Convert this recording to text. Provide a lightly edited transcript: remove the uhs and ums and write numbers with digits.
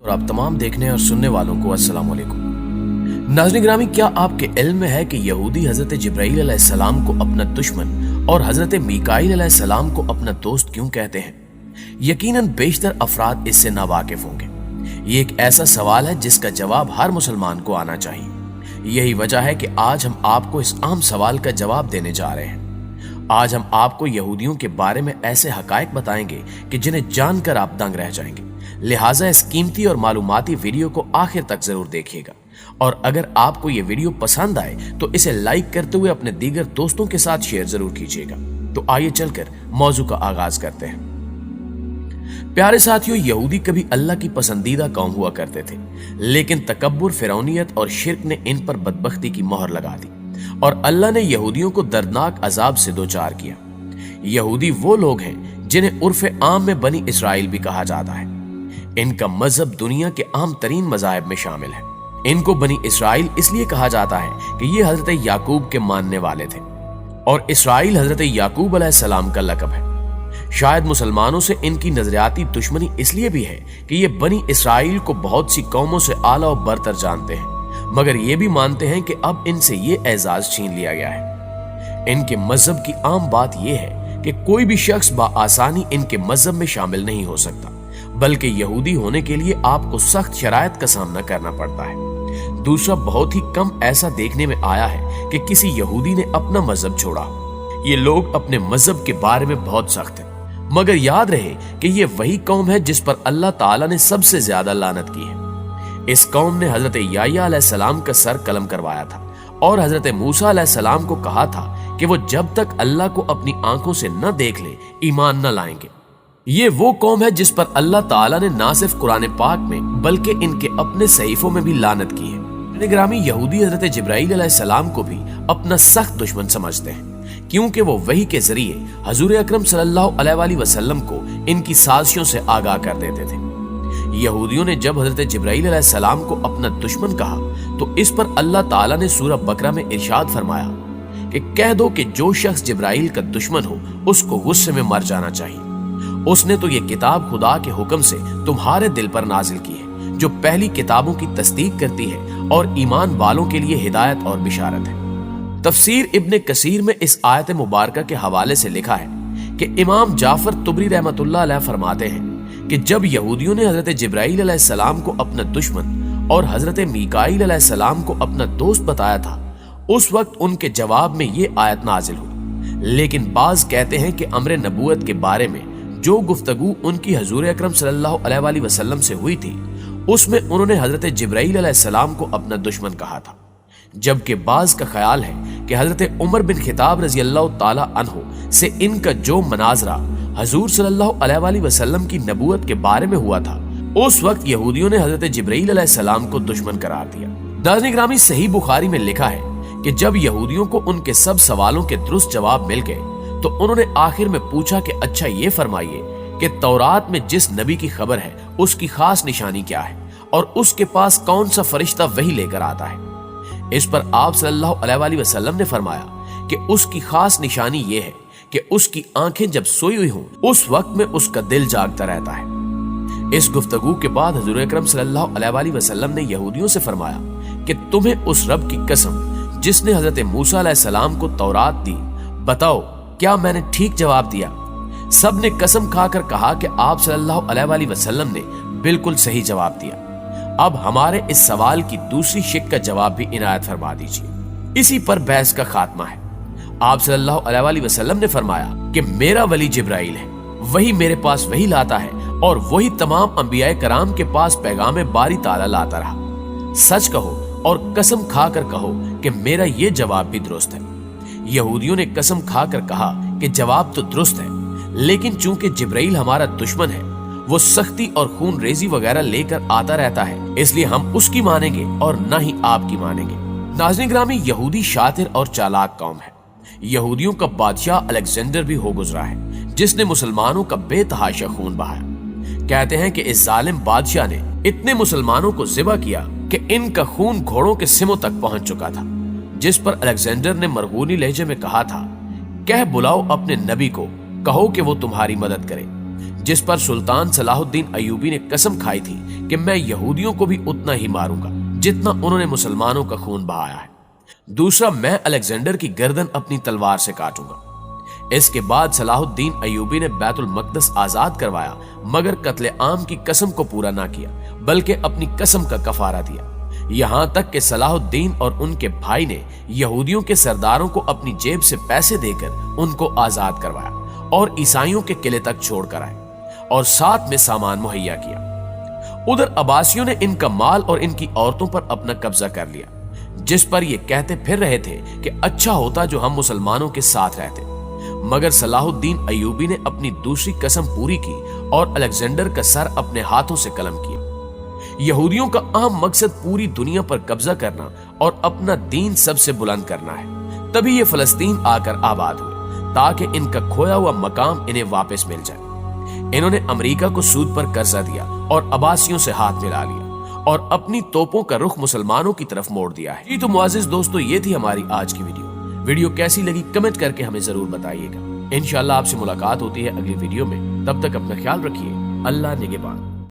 और आप तमाम देखने और सुनने वालों को अस्सलाम वालेकुम। नाज़रीन ग्रामी, क्या आपके इल्म में है कि यहूदी हजरत जिब्राईल अलैहिस्सलाम को अपना दुश्मन और हजरत मीकाईल अलैहिस्सलाम को अपना दोस्त क्यों कहते हैं? यकीनन बेशतर अफराद इससे नावाकिफ होंगे। ये एक ऐसा सवाल है जिसका जवाब हर मुसलमान को आना चाहिए। यही वजह है कि आज हम आपको इस अहम सवाल का जवाब देने जा रहे हैं। आज हम आपको यहूदियों के बारे में ऐसे हकायक बताएंगे कि जिन्हें जानकर आप दंग रह जाएंगे। लिहाजा इस कीमती और मालूमाती वीडियो को आखिर तक जरूर देखिएगा, और अगर आपको ये वीडियो पसंद आए तो इसे लाइक करते हुए अपने दीगर दोस्तों के साथ शेयर जरूर कीजिएगा। तो आइए चलकर मौजू का आगाज करते हैं। प्यारे साथियों, यहूदी कभी अल्लाह की पसंदीदा कौम हुआ करते थे, लेकिन तकब्बुर, फिरौनियत और शिर्क ने इन पर बदबख्ती की मोहर लगा दी और अल्लाह ने यहूदियों को दर्दनाक अजाब से दो चार किया। यहूदी वो लोग हैं जिन्हें उर्फ आम में बनी इसराइल भी कहा जाता है। इनका मजहब दुनिया के अहम तरीन मजाहब में शामिल है। इनको बनी इसराइल इसलिए कहा जाता है कि ये हजरत याकूब के मानने वाले थे, और इसराइल हजरत याकूब अलैहिस्सलाम का लक़ब है। शायद मुसलमानों से इनकी नजरियाती दुश्मनी इसलिए भी है कि ये बनी इसराइल को बहुत सी कौमों से आला और बरतर जानते हैं, मगर ये भी मानते हैं कि अब इनसे ये एजाज छीन लिया गया है। इनके मजहब की आम बात यह है कि कोई भी शख्स बआसानी इनके मजहब में शामिल नहीं हो सकता, बल्कि यहूदी होने के लिए आपको सख्त शराइत का सामना करना पड़ता है। दूसरा, बहुत ही कम ऐसा देखने में आया है कि किसी यहूदी ने अपना मजहब छोड़ा। ये लोग अपने मजहब के बारे में बहुत सख्त हैं, मगर याद रहे कि ये वही कौम है जिस पर अल्लाह ताला ने सबसे ज्यादा लानत की है। इस कौम ने हजरत याह्या अलैहिस्सलाम का सर कलम करवाया था और हजरत मूसा अलैहिस्सलाम को कहा था कि वो जब तक अल्लाह को अपनी आंखों से न देख ले ईमान न लाएंगे। ये वो कौम है जिस पर अल्लाह ताला ने ना सिर्फ कुरान पाक में बल्कि इनके अपने सहीफों में भी लानत की है। ग्रामी, यहूदी हजरत जिब्राईल अलैहिस्सलाम को भी अपना सख्त दुश्मन समझते हैं, क्योंकि वो वही के जरिए हजूर अकरम सल्लल्लाहु अलैहि वसल्लम को इनकी साजिशों से आगाह कर देते थे। यहूदियों ने जब हजरत जिब्राईल अलैहिस्सलाम को अपना दुश्मन कहा तो इस पर अल्लाह ताला ने सूरह बकरा में इरशाद फरमाया कि कह दो कि जो शख्स जिब्राईल का दुश्मन हो उसको गुस्से में मर जाना चाहिए। उसने तो ये किताब खुदा के हुक्म से तुम्हारे दिल पर नाजिल की है, जो पहली किताबों की तस्दीक करती है और ईमान वालों के लिए हिदायत और बिशारत है। तफसीर इब्ने कसीर में इस आयत मुबारका के हवाले से लिखा है कि इमाम जाफर तुबरी रहमतुल्लाह अलैह फरमाते हैं कि जब यहूदियों ने हजरत जिब्राईल अलैहिस्सलाम को अपना दुश्मन और हजरत मीकाईल अलैहिस्सलाम को अपना दोस्त बताया था, उस वक्त उनके जवाब में ये आयत नाजिल हुई। लेकिन बाज कहते हैं कि अम्र नबूवत के बारे में जो गुफ्तगू उनकी हजूर अकरम सल्लल्लाहु अलैहि वसल्लम से हुई थी, उसमें उन्होंने हजरत जिब्राईल अलैहिस्सलाम को अपना दुश्मन कहा था। जबकि बाज का ख्याल है कि हजरत उमर बिन खिताब रजी अल्लाह ताला अन्हु से इनका जो मनाजरा हजूर सल्लल्लाहु अलैहि वसल्लम की नबूवत के बारे में हुआ था, उस वक्त यहूदियों ने हजरत जिब्राईल अलैहिस्सलाम को दुश्मन करार दिया। नाज़रीन ग्रामी, सही बुखारी में लिखा है कि जब यहूदियों को उनके सब सवालों के दुरुस्त जवाब मिल गए तो उन्होंने आखिर में पूछा कि अच्छा ये फरमाइए कि तौरात में जिस नबी की खबर है उसकी खास निशानी क्या है और उसके पास कौन सा फरिश्ता वही लेकर आता है। इस पर आप सल्लल्लाहु अलैहि वसल्लम ने फरमाया कि उसकी खास निशानी ये है कि उसकी आंखें जब सोई हुई हों उस वक्त में उसका दिल जागता रहता है। इस गुफ्तगू के बाद हजूर अकरम सल्लल्लाहु अलैहि वसल्लम ने यहूदियों से फरमाया कि तुम्हें उस रब की कसम जिसने हजरत मूसा अलैहिस्सलाम को तौरात दी, बताओ क्या मैंने ठीक जवाब दिया? सब ने कसम खाकर कहा कि आप सल्लल्लाहु अलैहि वसल्लम ने बिल्कुल सही जवाब दिया। अब हमारे इस सवाल की दूसरी शिक का जवाब भी इनायत फरमा दीजिए। इसी पर बहस का खात्मा है। आप सल्लल्लाहु अलैहि वसल्लम ने फरमाया कि मेरा वली जिब्राईल है, वही मेरे पास वही लाता है और वही तमाम अंबियाए कराम के पास पैगाम बारी ताला लाता रहा। सच कहो और कसम खाकर कहो कि मेरा ये जवाब भी दुरुस्त है। यहूदियों ने कसम खाकर कहा कि जवाब तो दुरुस्त है, लेकिन चूंकि जिब्राईल हमारा दुश्मन है, वो सख्ती और खून रेजी वगैरह लेकर आता रहता है, इसलिए हम उसकी मानेंगे और न ही आपकी मानेंगे। नाज़रीन ग्रामी, यहूदी शातिर और चालाक कौम है। यहूदियों का बादशाह अलेक्जेंडर भी हो गुजरा है, जिसने मुसलमानों का बेतहाशा खून बहाया। कहते हैं कि इस जालिम बादशाह ने इतने मुसलमानों को ज़िबा किया कि इनका खून घोड़ों के सिमों तक पहुंच चुका था। जिस पर अलेक्जेंडर ने मरगूनी लहजे में कहा था, कह बुलाओ अपने नबी को, कहो कि वो तुम्हारी मदद करे। जिस पर सुल्तान सलाहुद्दीन अयूबी ने कसम खाई थी कि मैं यहूदियों को भी उतना ही मारूंगा जितना उन्होंने मुसलमानों का खून बहाया है। दूसरा, मैं अलेक्जेंडर की गर्दन अपनी तलवार से काटूंगा। इसके बाद सलाहुद्दीन अयूबी ने बैतुल मकदस आजाद करवाया, मगर कत्ले आम की कसम को पूरा ना किया बल्कि अपनी कसम का कफारा दिया। यहां तक कि सलाहुद्दीन और उनके भाई ने यहूदियों के सरदारों को अपनी जेब से पैसे देकर उनको आजाद करवाया और ईसाइयों के किले तक छोड़ कर आए और साथ में सामान मुहैया किया। उधर अब्बासियों ने इनका माल और इनकी औरतों पर अपना कब्जा कर लिया, जिस पर ये कहते फिर रहे थे कि अच्छा होता जो हम मुसलमानों के साथ रहते। मगर सलाहुद्दीन अयूबी ने अपनी दूसरी कसम पूरी की और अलेक्जेंडर का सर अपने हाथों से कलम किया। यहूदियों का अहम मकसद पूरी दुनिया पर कब्जा करना और अपना दीन सबसे बुलंद करना है। तभी ये फलस्तीन आकर आबाद हुए ताकि इनका खोया हुआ मकाम इन्हें वापस मिल जाए। इन्होंने अमेरिका को सूद पर कर्जा दिया और अब्बासियों से हाथ मिला लिया और अपनी तोपों का रुख मुसलमानों की तरफ मोड़ दिया है। तो मुआजिज दोस्तों, ये थी हमारी आज की वीडियो कैसी लगी कमेंट करके हमें जरूर बताइएगा। इंशाल्लाह आपसे मुलाकात होती है अगली वीडियो में। तब तक अपना ख्याल रखिए। अल्लाह निगहबान।